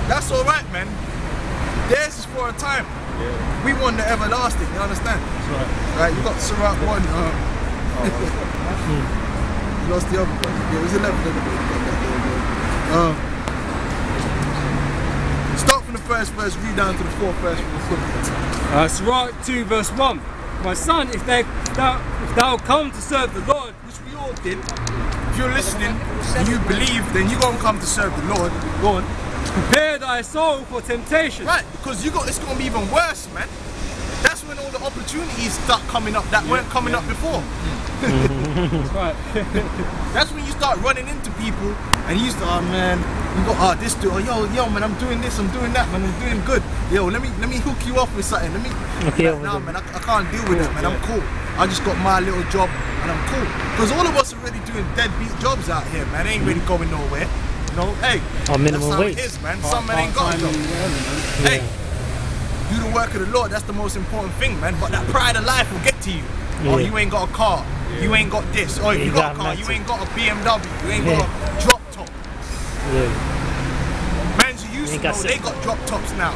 That's alright, man. Theirs is for a time. We want the everlasting, you understand? That's right. Right, you got Sirach 1. You lost the other one. Yeah, it was 11. Start from the first verse, read down to the fourth verse. Sirach 2 verse 1. My son, if thou come to serve the Lord, Which we all did. If you're listening and you believe, then you're going to come to serve the Lord. Go on. prepare thy soul for temptation. Right, because it's going to be even worse, man. That's when all the opportunities start coming up that weren't coming up before. That's right. That's when you start running into people and you start, oh man, you got this dude, yo man, I'm doing this, I'm doing that, man, I'm doing good. Yo, let me hook you up with something. Nah, man, I can't deal with that, man. I'm cool. I just got my little job and I'm cool. Because all of us are really doing deadbeat jobs out here, man. They ain't really going nowhere. You know, hey, minimum that's how wage. it is, man. Some men ain't got a job. Hey, do the work of the Lord. That's the most important thing, man. But that pride of life will get to you. Oh, you ain't got a car. You ain't got this. Oh, if you got a car, you ain't got a BMW. You ain't got a drop top. Mans you used to know, they got drop tops now.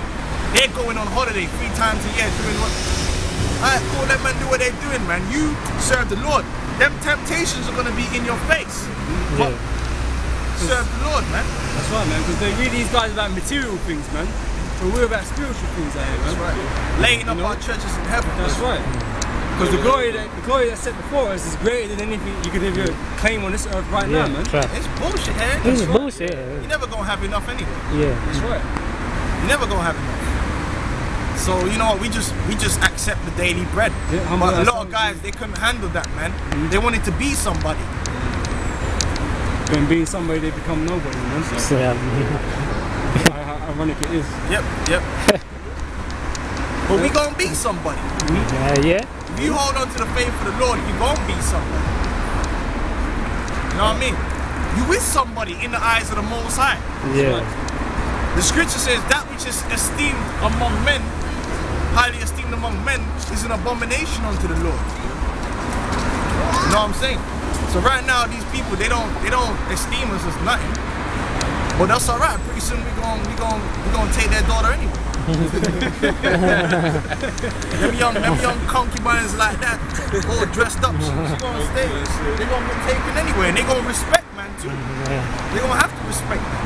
They're going on holiday 3 times a year doing what? Alright, cool, let man do what they're doing, man. You serve the Lord. Them temptations are gonna be in your face. But serve the Lord, man. That's right, man, because they read these guys about material things, man. But we're about spiritual things out here, man. That's right. Laying up our churches in heaven. That's right. Because the glory that's set before us is greater than anything you could ever claim on this earth right now, man. Right. It's bullshit, man. It's bullshit. You're never gonna have enough anyway. That's right. You're never gonna have enough. So you know what? We just accept the daily bread. But a lot of guys, they couldn't handle that, man. They wanted to be somebody. When being somebody, they become nobody, man. So how ironic it is. Yep. But we gonna be somebody. If you hold on to the faith of the Lord, you gonna be somebody. You know what I mean? You is somebody in the eyes of the Most High. The scripture says that which is esteemed among men, highly esteemed among men, is an abomination unto the Lord. You know what I'm saying? So right now these people, they don't esteem us as nothing. But that's alright. Pretty soon we gonna take their daughter anyway. them young concubines like that, all dressed up, she gonna stay. They gonna get taken anyway, and they gonna respect man too. They gonna have to respect man.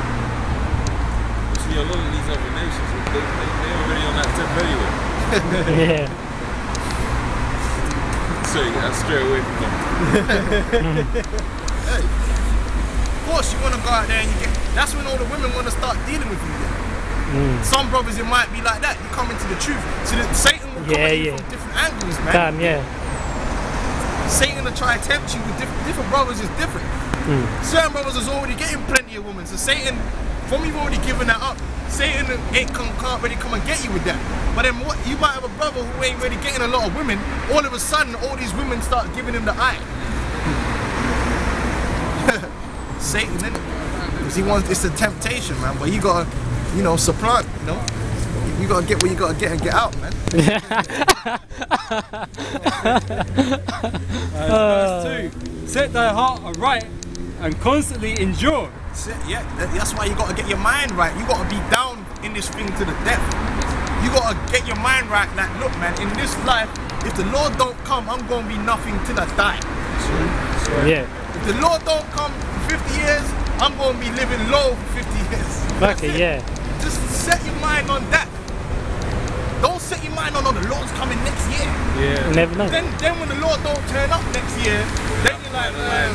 See, a lot of these other nations, they already on that tip anyway. So you gotta stray away from them. Hey, of course you wanna go out there and you get. That's when all the women wanna start dealing with you. Some brothers, it might be like that. You come into the truth. So Satan will come at you from different angles, man. Satan will try to tempt you with different brothers is different. Certain brothers is already getting plenty of women. So Satan, from you've already given that up, Satan can't really come and get you with that. But then what? You might have a brother who ain't really getting a lot of women. All of a sudden, all these women start giving him the eye. Satan, innit? Because he wants, it's a temptation, man. But you gotta, you know, supplant, you know. You gotta get what you gotta get and get out, man. Verse 2. Set thy heart aright and constantly endure. That's why you gotta get your mind right. You gotta be down in this thing to the death. You gotta get your mind right. Like, look, man, in this life, if the Lord don't come, I'm gonna be nothing till I die. If the Lord don't come for 50 years, I'm gonna be living low for 50 years. Just set your mind on that. Don't set your mind on, the Lord's coming next year. Never know. Then when the Lord don't turn up next year, then you're like, and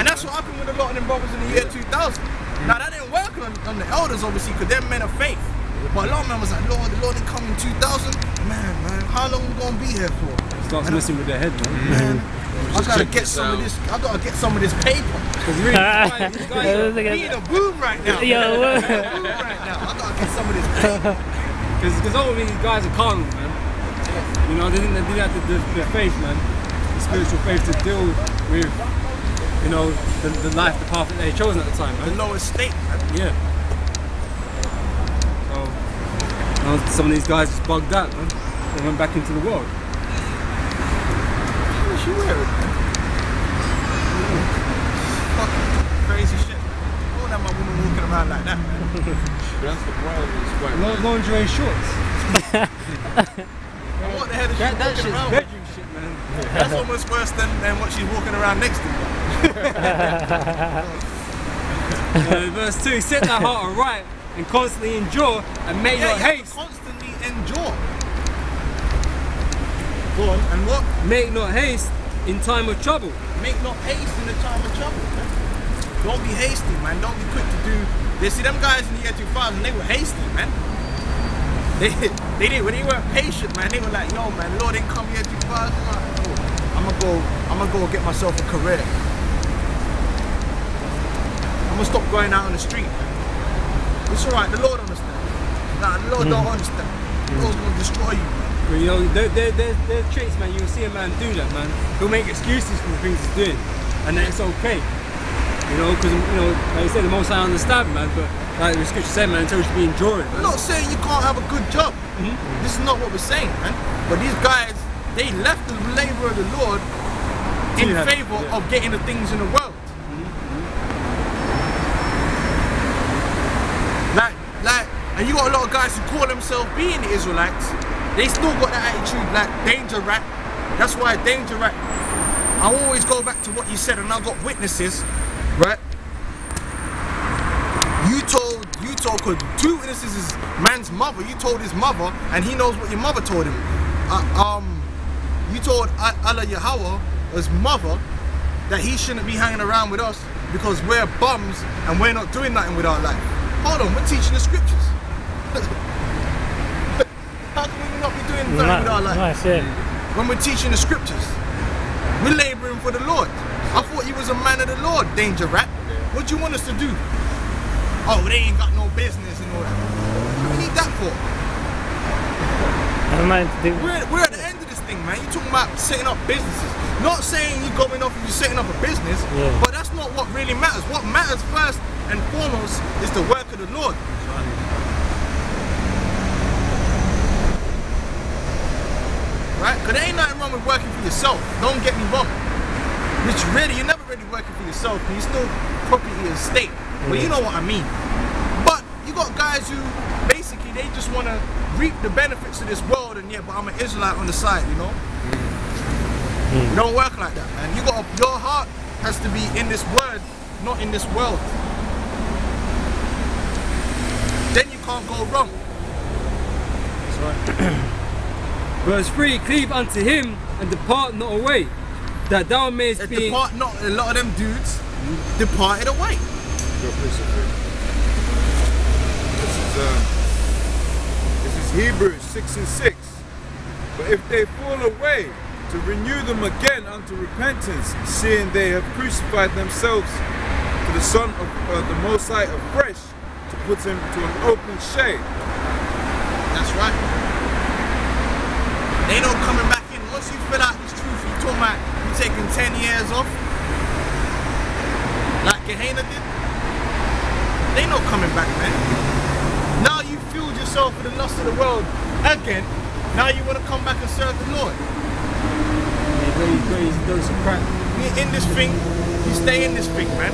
that's what happened with a lot of them brothers in the year 2000. Now that didn't work on the elders, obviously, because they're men of faith. But a lot of men was like, Lord, the Lord didn't come in 2000. Man, how long we gonna be here for? Starts messing with their head, man. I gotta get some of this. I gotta get some of this paper. Because really, these guys are in a boom right now. I gotta get some of this paper. Because ultimately these guys are carnal, man. You know, they didn't have their faith, man. The spiritual faith to deal with, you know, the life, the path that they chosen at the time, man. The lowest state, man. So, you know, some of these guys just bugged out, man. They went back into the world. She wear it, man. Fucking crazy shit. Hold have my woman walking around like that, man. That's the problem. It's quite Lingerie shorts. What the hell is she That walking shit's around with? bedroom shit, man. That's almost worse than what she's walking around next to. Verse 2, set thy heart aright and constantly endure and make Yeah, not you have to haste. constantly endure. Go on, and what? Make not haste in time of trouble. Make not haste in the time of trouble, man. Don't be hasty, man. Don't be quick to do. They see them guys in the year 2000, they were hasty, man. They did, when they weren't patient, man, they were like, yo, man, Lord didn't come here 2000. I'm gonna go get myself a career. I'm gonna stop going out on the street. It's alright, the Lord understands. Nah, the Lord don't understand. The Lord's gonna destroy you. But, you know, there's traits, man. You'll see a man do that, man. He'll make excuses for the things he's doing, and then it's okay. You know, because, you know, like I said, the most I understand, man, but like the scripture said, man, it tells you to be enduring, man. I'm not saying you can't have a good job. This is not what we're saying, man. But these guys, they left the labor of the Lord in favor of getting the things in the world. Like, and you got a lot of guys who call themselves being the Israelites. They still got that attitude, like danger rat. That's why danger rat. I always go back to what you said, and I've got witnesses, right? You told, because 2 witnesses is man's mother. You told his mother, and he knows what your mother told him. You told Allah Yahweh, his mother, that he shouldn't be hanging around with us because we're bums and we're not doing nothing with our life. Hold on, we're teaching the scriptures. How can we not be doing nothing with our life? Nice, yeah. When we're teaching the scriptures, we're laboring for the Lord. I thought you was a man of the Lord, danger rat. What do you want us to do? Oh, they ain't got no business and all that. What do we need that for? We're at the end of this thing, man. You're talking about setting up businesses. Not saying you're going off and you're setting up a business, but that's not what really matters. What matters first and foremost is the work of the Lord. Right? Because there ain't nothing wrong with working for yourself. Don't get me wrong. Which really, you're never really working for yourself, because you're still property of state. But you know what I mean. But you got guys who basically they just want to reap the benefits of this world, and but I'm an Israelite on the side, you know. It don't work like that, man. You got your heart has to be in this word, not in this world. Then you can't go wrong. That's right. Verse 3, cleave unto him and depart not away, that thou mayest be... Depart not, a lot of them dudes departed away. This is Hebrews 6:6. But if they fall away, to renew them again unto repentance, seeing they have crucified themselves to the Son of the Most High afresh, to put him to an open shame. That's right. They not coming back in. Once you fill out this truth, you talking about you taking 10 years off, like Gehenna did. They not coming back, man. Now you fueled yourself with the lust of the world again. Now you want to come back and serve the Lord. You're in this thing, you stay in this thing, man.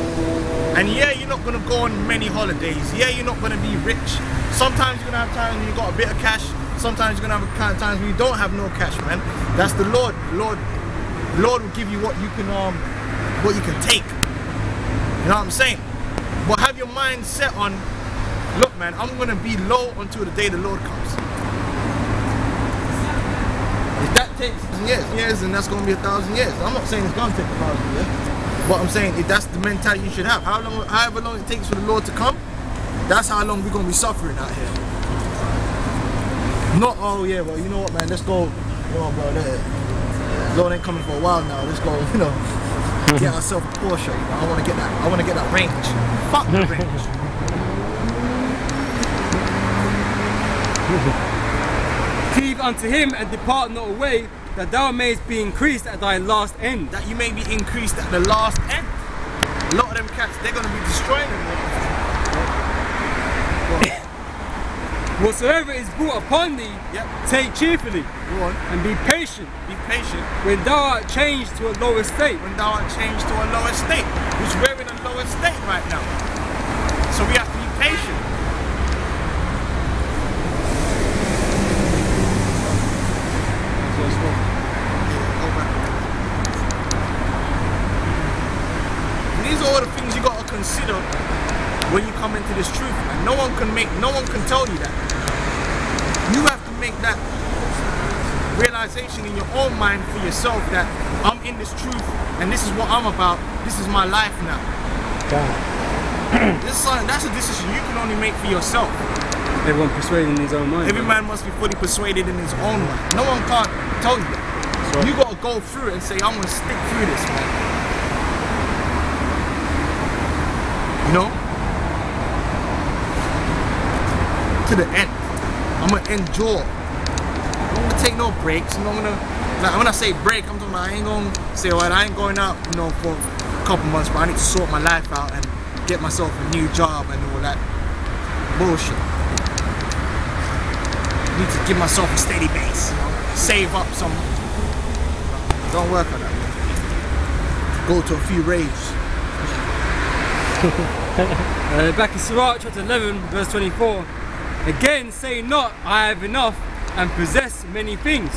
And yeah, you're not going to go on many holidays. Yeah, you're not going to be rich. Sometimes you're going to have times when you got a bit of cash. Sometimes you're going to have times when you don't have no cash, man. That's the Lord. The Lord will give you what you can take. You know what I'm saying? But have your mind set on, look, man, I'm going to be low until the day the Lord comes. If that takes years, then that's going to be 1,000 years. I'm not saying it's going to take 1,000 years. But I'm saying if that's the mentality you should have. However long it takes for the Lord to come, that's how long we're going to be suffering out here. Not, oh yeah, well, you know what, man, let's go. Oh, bro, the Lord ain't coming for a while now. Let's go, you know, get ourselves a Porsche. You know, I want to get that range. Fuck the range. Cleave unto him and depart not away, that thou mayest be increased at thy last end. That you may be increased at the last end. A lot of them cats, they're going to be destroying them. Whatsoever is brought upon thee, take cheerfully. Go on. And be patient. Be patient. When thou art changed to a lower state. When thou art changed to a lower state. Which we're in a lower state right now. So we have to be patient. And these are all the things you got to consider when you come into this truth. And no one can tell you that. You have to make that realization in your own mind for yourself that I'm in this truth and this is what I'm about. This is my life now. That's a decision you can only make for yourself. Everyone persuaded in his own mind. Every man must be fully persuaded in his own mind. No one can't tell you that. Right. You got to go through it and say, I'm going to stick through this, man. You know? To the end. I'm going to endure. I'm going to take no breaks. I'm not going to, like, when I say break, I'm talking about I ain't going to say, well, I ain't going out, you know, for a couple months, but I need to sort my life out and get myself a new job and all that bullshit. I need to give myself a steady base, you know? Save up some. Don't work on that. Go to a few raves. Back in Sirach chapter 11 verse 24, again say not I have enough and possess many things,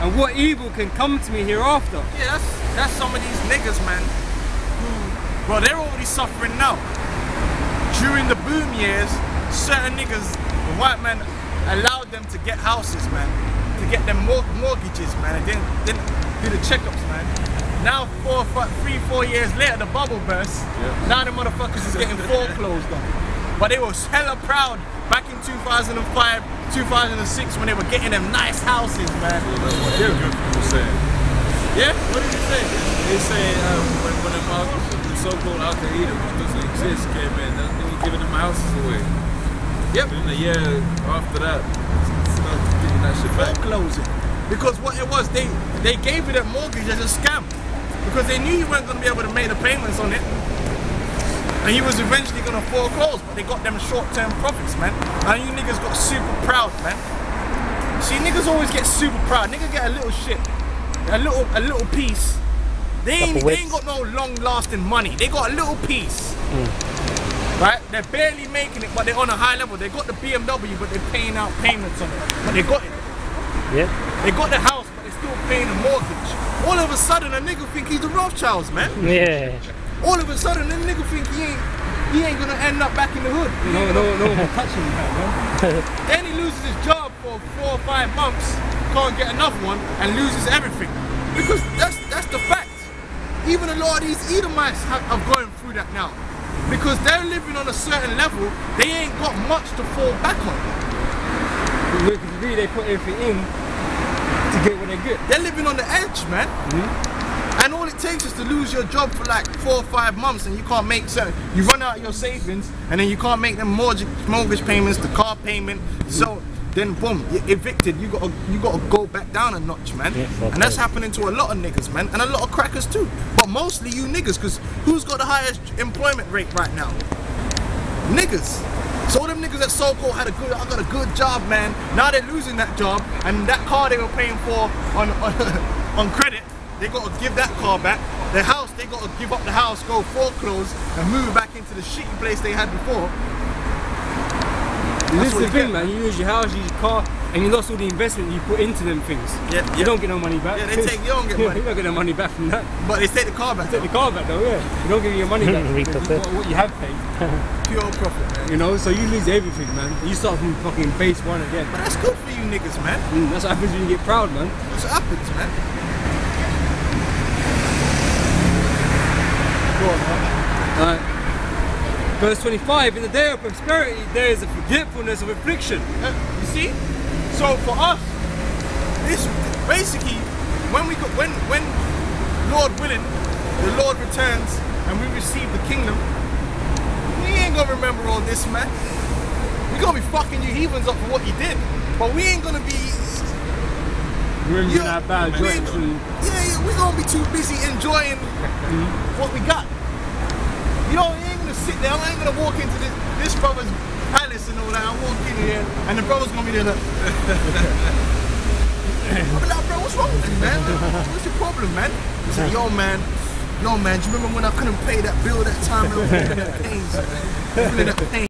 and what evil can come to me hereafter. Yeah, that's some of these niggas, man, who, well, they're already suffering now. During the boom years, certain niggas, the white man allowed them to get houses, man, to get them mortgages, man, and then do the checkups, man. Now 3-4 years later, the bubble burst. Yep. Now the motherfuckers is getting foreclosed on. But they were hella proud back in 2005, 2006 when they were getting them nice houses, man. Yeah, that's what good people saying. Yeah? What did you say? They say when the so-called Al Qaeda, which doesn't exist, came in, they were giving them houses away. Yep. And then a year after that, getting that shit back. Foreclosing. Because what it was, they gave you that mortgage as a scam. Because they knew you weren't going to be able to make the payments on it. And you was eventually going to foreclose, but they got them short-term profits, man. And you niggas got super proud, man. See, niggas always get super proud. Niggas get a little shit, a little piece. They ain't got no long-lasting money. They got a little piece. Right? They're barely making it, but they're on a high level. They got the BMW, but they're paying out payments on it. But they got it. Yeah. They got the house, but they're still paying a mortgage. All of a sudden, a nigga think he's the Rothschilds, man. Yeah. All of a sudden, a nigga think he ain't gonna end up back in the hood. No one can touch him, man. Then he loses his job for 4 or 5 months, can't get another one, and loses everything. Because that's the fact. Even a lot of these Edomites are going through that now. Because they're living on a certain level, they ain't got much to fall back on. Because really they put everything in to get what they get. They're living on the edge, man. And all it takes is to lose your job for like 4 or 5 months and you can't make certain, you run out of your savings and then you can't make them mortgage payments, the car payment, so then boom, you're evicted. You gotta go back down a notch, man. Yeah, and that's happening to a lot of niggas, man, and a lot of crackers too. But mostly you niggas, because who's got the highest employment rate right now? Niggas. So all them niggas that so-called I got a good job, man. Now they're losing that job, and that car they were paying for on credit, they got to give that car back. Their house, they got to give up the house, go foreclose, and move back into the shitty place they had before. This is the thing, man. You use your house, you use your car, and you lost all the investment you put into them things. Yeah, you don't get no money back. Yeah, you don't get money. You don't get no money back from that. But they take the car back. They take the car back though, yeah. You don't give your money back. what you have paid. Pure profit, man. You know, so you lose everything, man. You start from fucking base one again. But that's good for you niggas, man. That's what happens when you get proud, man. That's what happens, man. Go on, man. Alright. Verse 25, in the day of prosperity, there is a forgetfulness of affliction. You see? So for us, this basically, when Lord willing, the Lord returns and we receive the kingdom, we ain't gonna remember all this, man. We gonna be fucking you heathens up for what you did, but we ain't gonna be remembering our bad jokes. Yeah, we gonna be too busy enjoying what we got. You know, you ain't gonna sit there, I ain't gonna walk into this brother's palace and all that. I walk in here and the brother's gonna be there like, I'll be like, bro, what's wrong with you, man? What's your problem, man? He said, yo, man, Yo, man, do you remember when I couldn't pay that bill that time? I was feeling that pain, man. Feeling that pain.